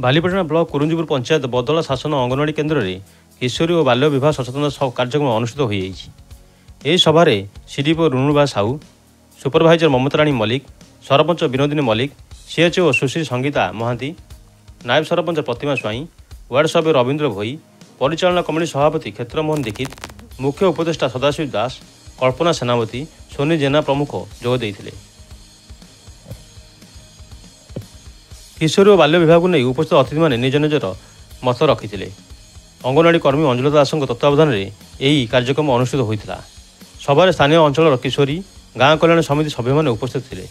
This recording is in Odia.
ବାଲିପାଟଣା ବ୍ଲକ କୁରୁଞ୍ଜିପୁର ପଞ୍ଚାୟତ ବଦଳା ଶାସନ ଅଙ୍ଗନୱାଡ଼ି କେନ୍ଦ୍ରରେ କିଶୋରୀ ଓ ବାଲ୍ୟ ବିବାହ ସଚେତନତା କାର୍ଯ୍ୟକ୍ରମ ଅନୁଷ୍ଠିତ ହୋଇଯାଇଛି। ଏହି ସଭାରେ ସିଡିପିଓ ରୁଣୁବା ସାହୁ, ସୁପରଭାଇଜର ମମତା ରାଣୀ ମଲ୍ଲିକ, ସରପଞ୍ଚ ବିନୋଦିନୀ ମଲ୍ଲିକ, ସିଏଚ୍ଓ ସୁଶ୍ରୀ ସଙ୍ଗୀତା ମହାନ୍ତି, ନାୟବ ସରପଞ୍ଚ ପ୍ରତିମା ସ୍ୱାଇଁ, ୱାର୍ଡ ସଭ୍ୟ ରବୀନ୍ଦ୍ର ଭୋଇ, ପରିଚାଳନା କମିଟି ସଭାପତି କ୍ଷେତ୍ରମୋହନ ଦୀକ୍ଷିତ, ମୁଖ୍ୟ ଉପଦେଷ୍ଟା ସଦାଶିବ ଦାସ, କଳ୍ପନା ସେନାପତି, ସୋନି ଜେନା ପ୍ରମୁଖ ଯୋଗ ଦେଇଥିଲେ। କିଶୋରୀ ଓ ବାଲ୍ୟ ବିଭାଗକୁ ନେଇ ଉପସ୍ଥିତ ଅତିଥିମାନେ ନିଜ ନିଜର ମତ ରଖିଥିଲେ। ଅଙ୍ଗନୱାଡ଼ି କର୍ମୀ ଅଞ୍ଜୁଳା ଦାସଙ୍କ ତତ୍ତ୍ୱାବଧାନରେ ଏହି କାର୍ଯ୍ୟକ୍ରମ ଅନୁଷ୍ଠିତ ହୋଇଥିଲା। ସଭାରେ ସ୍ଥାନୀୟ ଅଞ୍ଚଳର କିଶୋରୀ, ଗାଁ କଲ୍ୟାଣ ସମିତି ସଭ୍ୟମାନେ ଉପସ୍ଥିତ ଥିଲେ।